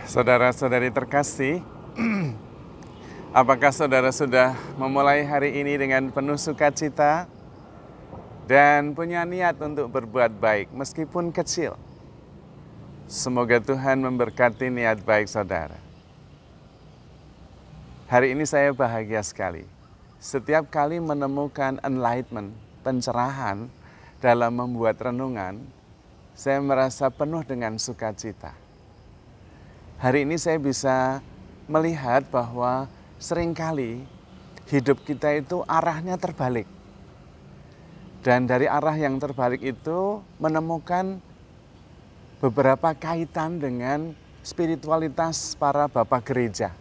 Saudara-saudari terkasih, apakah saudara sudah memulai hari ini dengan penuh sukacita dan punya niat untuk berbuat baik meskipun kecil? Semoga Tuhan memberkati niat baik saudara. Hari ini saya bahagia sekali. Setiap kali menemukan enlightenment, pencerahan dalam membuat renungan, saya merasa penuh dengan sukacita. Hari ini saya bisa melihat bahwa seringkali hidup kita itu arahnya terbalik. Dan dari arah yang terbalik itu menemukan beberapa kaitan dengan spiritualitas para bapak gereja.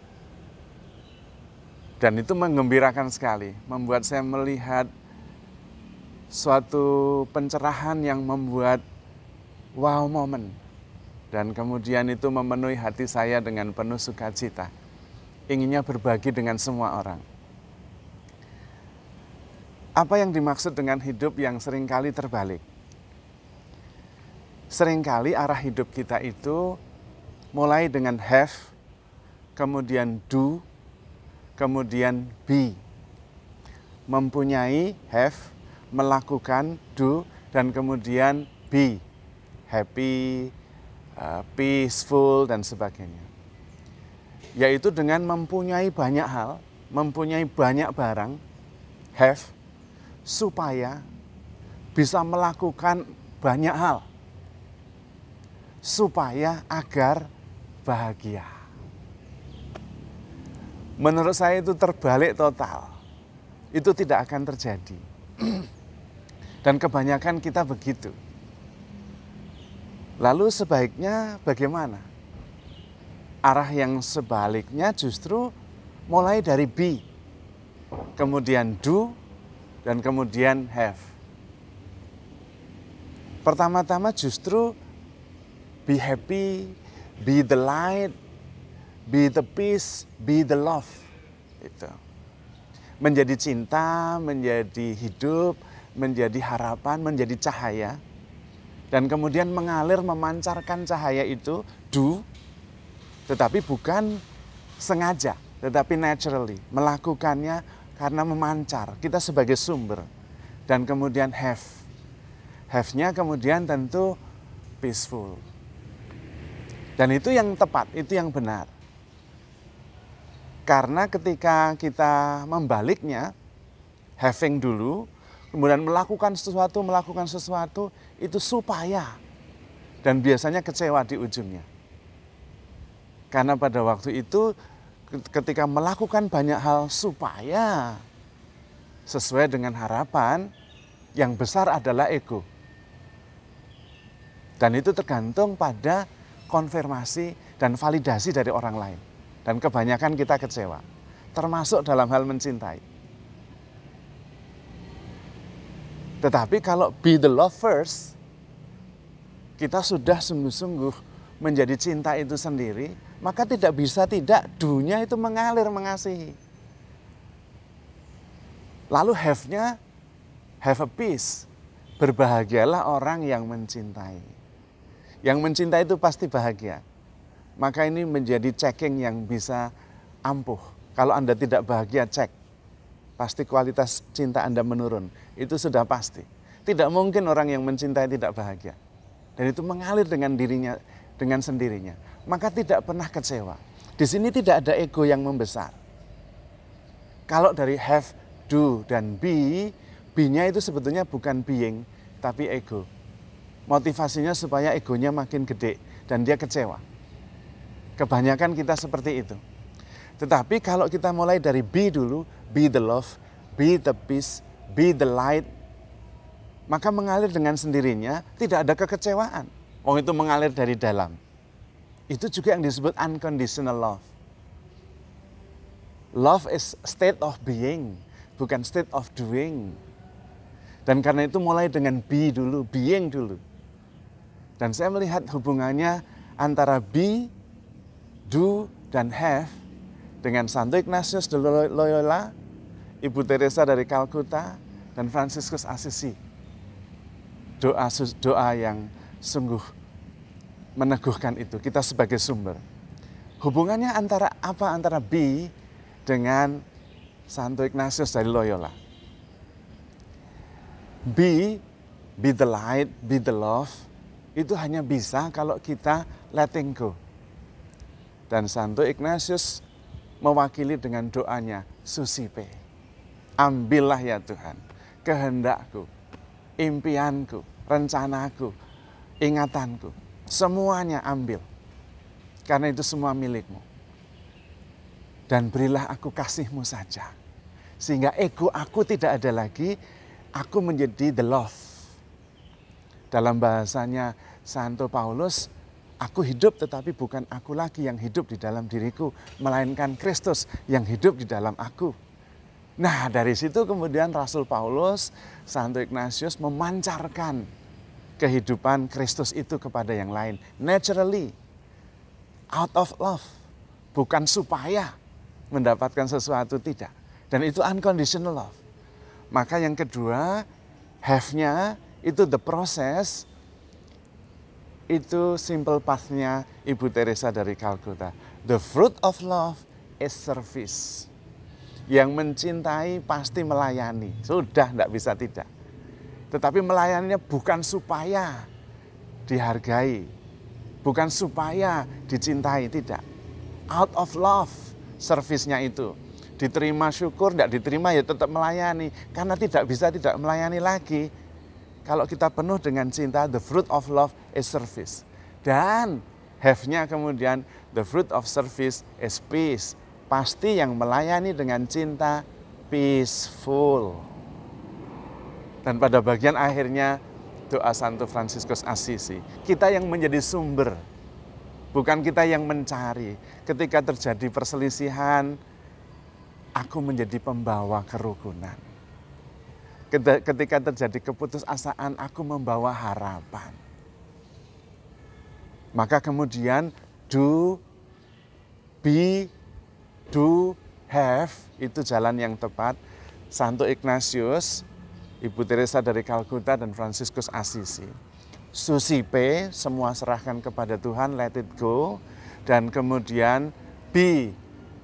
Dan itu menggembirakan sekali, membuat saya melihat suatu pencerahan yang membuat wow moment. Dan kemudian itu memenuhi hati saya dengan penuh sukacita. Inginnya berbagi dengan semua orang. Apa yang dimaksud dengan hidup yang seringkali terbalik? Seringkali arah hidup kita itu mulai dengan have, kemudian do, kemudian be. Mempunyai, have, melakukan, do, dan kemudian be. Happy, peaceful, dan sebagainya. Yaitu dengan mempunyai banyak hal, mempunyai banyak barang, have, supaya bisa melakukan banyak hal, supaya agar bahagia. Menurut saya itu terbalik total. Itu tidak akan terjadi. Dan kebanyakan kita begitu. Lalu sebaiknya bagaimana? Arah yang sebaliknya justru mulai dari be, kemudian do, dan kemudian have. Pertama-tama justru be happy, be the light, be the peace, be the love. Itu. Menjadi cinta, menjadi hidup, menjadi harapan, menjadi cahaya. Dan kemudian mengalir memancarkan cahaya itu, do, tetapi bukan sengaja, tetapi naturally, melakukannya karena memancar, kita sebagai sumber. Dan kemudian have, have-nya kemudian tentu peaceful. Dan itu yang tepat, itu yang benar. Karena ketika kita membaliknya, having dulu, kemudian melakukan sesuatu, itu supaya. Dan biasanya kecewa di ujungnya. Karena pada waktu itu ketika melakukan banyak hal supaya sesuai dengan harapan, yang besar adalah ego. Dan itu tergantung pada konfirmasi dan validasi dari orang lain. Dan kebanyakan kita kecewa, termasuk dalam hal mencintai. Tetapi kalau be the love first, kita sudah sungguh-sungguh menjadi cinta itu sendiri, maka tidak bisa tidak do-nya itu mengalir mengasihi. Lalu have-nya, have a peace. Berbahagialah orang yang mencintai. Yang mencintai itu pasti bahagia. Maka ini menjadi checking yang bisa ampuh. Kalau Anda tidak bahagia, cek. Pasti kualitas cinta Anda menurun. Itu sudah pasti. Tidak mungkin orang yang mencintai tidak bahagia. Dan itu mengalir dengan dirinya, dengan sendirinya. Maka tidak pernah kecewa. Di sini tidak ada ego yang membesar. Kalau dari have, do, dan be, be-nya itu sebetulnya bukan being, tapi ego. Motivasinya supaya egonya makin gede dan dia kecewa. Kebanyakan kita seperti itu. Tetapi kalau kita mulai dari be dulu, be the love, be the peace, be the light, maka mengalir dengan sendirinya, tidak ada kekecewaan. Itu mengalir dari dalam. Itu juga yang disebut unconditional love. Love is state of being, bukan state of doing. Dan karena itu mulai dengan be dulu, being dulu. Dan saya melihat hubungannya antara be, do, dan have dengan Santo Ignatius de Loyola, Ibu Teresa dari Kalkuta, dan Fransiskus Assisi. Doa yang sungguh meneguhkan itu, kita sebagai sumber. Hubungannya antara apa? Antara be dengan Santo Ignatius dari Loyola. Be the light, be the love, itu hanya bisa kalau kita letting go. Dan Santo Ignatius mewakili dengan doanya, Susipe. Ambillah ya Tuhan, kehendakku, impianku, rencanaku, ingatanku, semuanya ambil. Karena itu semua milikmu. Dan berilah aku kasihmu saja. Sehingga ego aku tidak ada lagi, aku menjadi the love. Dalam bahasanya Santo Paulus, aku hidup tetapi bukan aku lagi yang hidup di dalam diriku, melainkan Kristus yang hidup di dalam aku. Nah, dari situ kemudian Rasul Paulus, Santo Ignatius memancarkan kehidupan Kristus itu kepada yang lain. Naturally, out of love. Bukan supaya mendapatkan sesuatu, tidak. Dan itu unconditional love. Maka yang kedua, have-nya itu the process, itu simple path-nya Ibu Teresa dari Calcutta. The fruit of love is service. Yang mencintai pasti melayani. Sudah, tidak bisa tidak. Tetapi melayaninya bukan supaya dihargai. Bukan supaya dicintai, tidak. Out of love, service-nya itu. Diterima syukur, tidak diterima ya tetap melayani. Karena tidak bisa tidak melayani lagi. Kalau kita penuh dengan cinta, the fruit of love is service. Dan have-nya kemudian, the fruit of service is peace. Pasti yang melayani dengan cinta, peaceful. Dan pada bagian akhirnya, doa Santo Fransiskus Assisi. Kita yang menjadi sumber, bukan kita yang mencari. Ketika terjadi perselisihan, aku menjadi pembawa kerukunan. Ketika terjadi keputusasaan, aku membawa harapan. Maka kemudian do, be, do, have, itu jalan yang tepat. Santo Ignatius, Ibu Teresa dari Calcutta, dan Fransiskus Assisi. Susipe, semua serahkan kepada Tuhan, let it go. Dan kemudian be,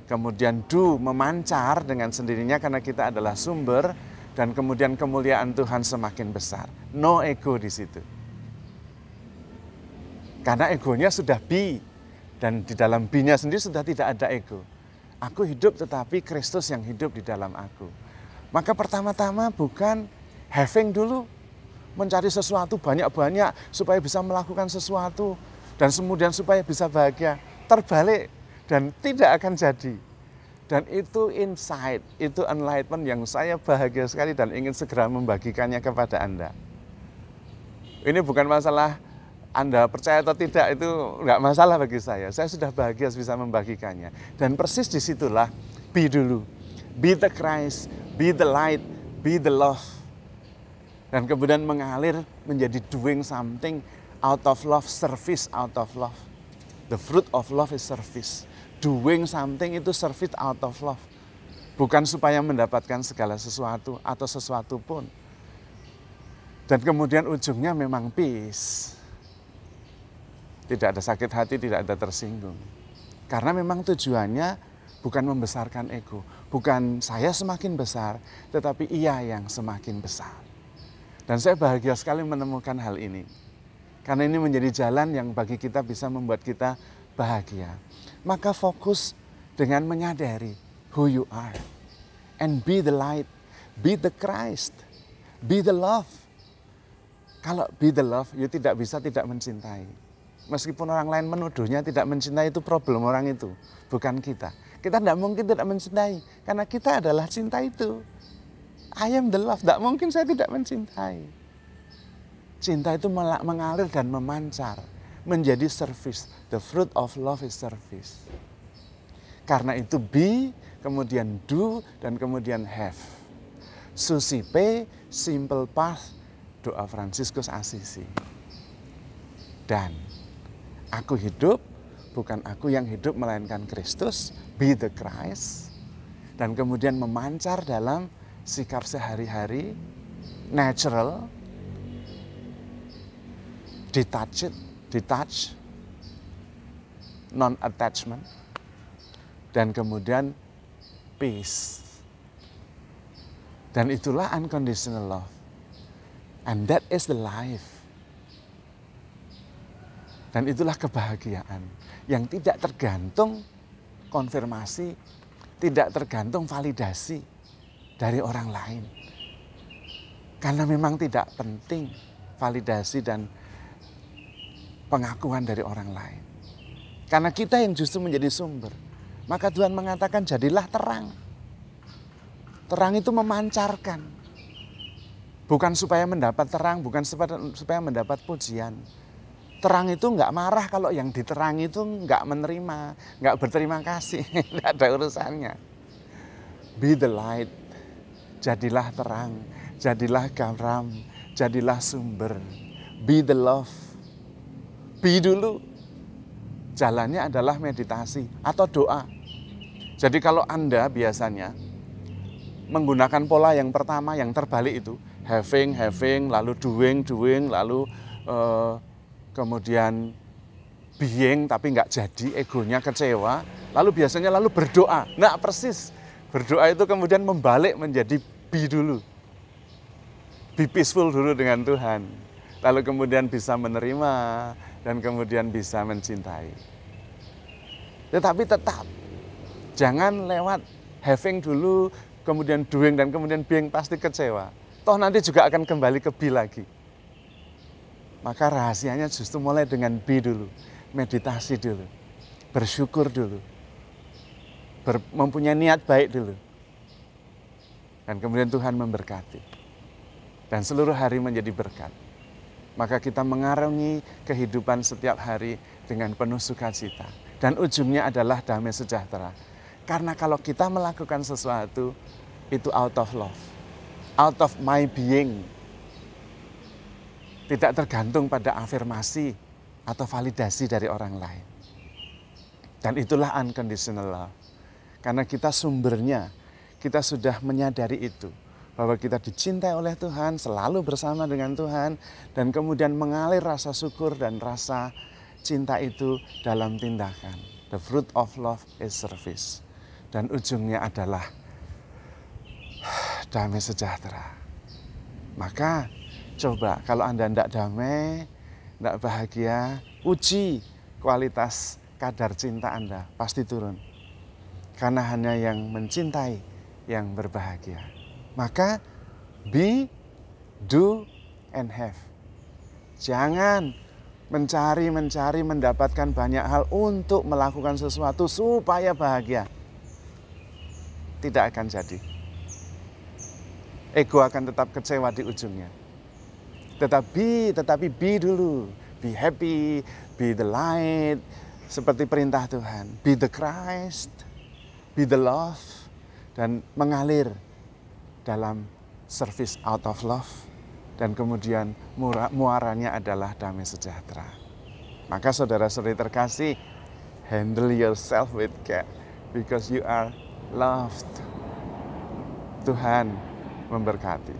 kemudian do, memancar dengan sendirinya karena kita adalah sumber. Dan kemudian kemuliaan Tuhan semakin besar. No ego di situ. Karena egonya sudah be. Dan di dalam be-nya sendiri sudah tidak ada ego. Aku hidup tetapi Kristus yang hidup di dalam aku. Maka pertama-tama bukan having dulu. Mencari sesuatu banyak-banyak supaya bisa melakukan sesuatu. Dan kemudian supaya bisa bahagia. Terbalik dan tidak akan jadi. Dan itu insight, itu enlightenment yang saya bahagia sekali dan ingin segera membagikannya kepada Anda. Ini bukan masalah Anda percaya atau tidak, itu enggak masalah bagi saya. Saya sudah bahagia bisa membagikannya. Dan persis disitulah be dulu. Be the Christ, be the light, be the love. Dan kemudian mengalir menjadi doing something out of love, service out of love. The fruit of love is service. Doing something itu service out of love. Bukan supaya mendapatkan segala sesuatu atau sesuatu pun. Dan kemudian ujungnya memang peace. Tidak ada sakit hati, tidak ada tersinggung. Karena memang tujuannya bukan membesarkan ego. Bukan saya semakin besar, tetapi ia yang semakin besar. Dan saya bahagia sekali menemukan hal ini. Karena ini menjadi jalan yang bagi kita bisa membuat kita bahagia. Maka fokus dengan menyadari who you are. And be the light, be the Christ, be the love. Kalau be the love, you tidak bisa tidak mencintai. Meskipun orang lain menuduhnya tidak mencintai, itu problem orang itu, bukan kita. Kita tidak mungkin tidak mencintai, karena kita adalah cinta itu. I am the love, tidak mungkin saya tidak mencintai. Cinta itu mengalir dan memancar. Menjadi service. The fruit of love is service. Karena itu be, kemudian do, dan kemudian have. Susipe, simple path, doa Fransiskus Assisi. Dan aku hidup, bukan aku yang hidup melainkan Kristus, be the Christ. Dan kemudian memancar dalam sikap sehari-hari, natural, detach, non-attachment, dan kemudian peace. Dan itulah unconditional love. And that is the life. Dan itulah kebahagiaan yang tidak tergantung konfirmasi, tidak tergantung validasi dari orang lain. Karena memang tidak penting validasi dan pengakuan dari orang lain. Karena kita yang justru menjadi sumber. Maka Tuhan mengatakan jadilah terang. Terang itu memancarkan. Bukan supaya mendapat terang, bukan supaya mendapat pujian. Terang itu enggak marah kalau yang diterangi itu enggak menerima, enggak berterima kasih, enggak ada urusannya. Be the light, jadilah terang, jadilah garam, jadilah sumber. Be the love, be dulu. Jalannya adalah meditasi atau doa. Jadi kalau Anda biasanya menggunakan pola yang pertama, yang terbalik itu, having, lalu doing, lalu kemudian being tapi nggak jadi, egonya kecewa, lalu biasanya berdoa. Nah persis, berdoa itu kemudian membalik menjadi be dulu. Be peaceful dulu dengan Tuhan. Lalu kemudian bisa menerima dan kemudian bisa mencintai. Tetapi tetap, jangan lewat having dulu, kemudian doing dan kemudian being pasti kecewa. Toh nanti juga akan kembali ke be lagi. Maka rahasianya justru mulai dengan be dulu, meditasi dulu, bersyukur dulu, mempunyai niat baik dulu. Dan kemudian Tuhan memberkati. Dan seluruh hari menjadi berkat. Maka kita mengarungi kehidupan setiap hari dengan penuh sukacita. Dan ujungnya adalah damai sejahtera. Karena kalau kita melakukan sesuatu, itu out of love. Out of my being. Tidak tergantung pada afirmasi atau validasi dari orang lain. Dan itulah unconditional love. Karena kita sumbernya, kita sudah menyadari itu. Bahwa kita dicintai oleh Tuhan, selalu bersama dengan Tuhan, dan kemudian mengalir rasa syukur dan rasa cinta itu dalam tindakan. The fruit of love is service. Dan ujungnya adalah damai sejahtera. Maka coba kalau Anda tidak damai, tidak bahagia, uji kualitas kadar cinta Anda, pasti turun. Karena hanya yang mencintai yang berbahagia. Maka be, do, and have. Jangan mencari, mendapatkan banyak hal untuk melakukan sesuatu supaya bahagia. Tidak akan jadi. Ego akan tetap kecewa di ujungnya. Tetapi be dulu. Be happy, be the light. Seperti perintah Tuhan. Be the Christ, be the love. Dan mengalir dalam service out of love, dan kemudian muaranya adalah damai sejahtera. Maka saudara-saudari terkasih, handle yourself with care, because you are loved. Tuhan memberkati.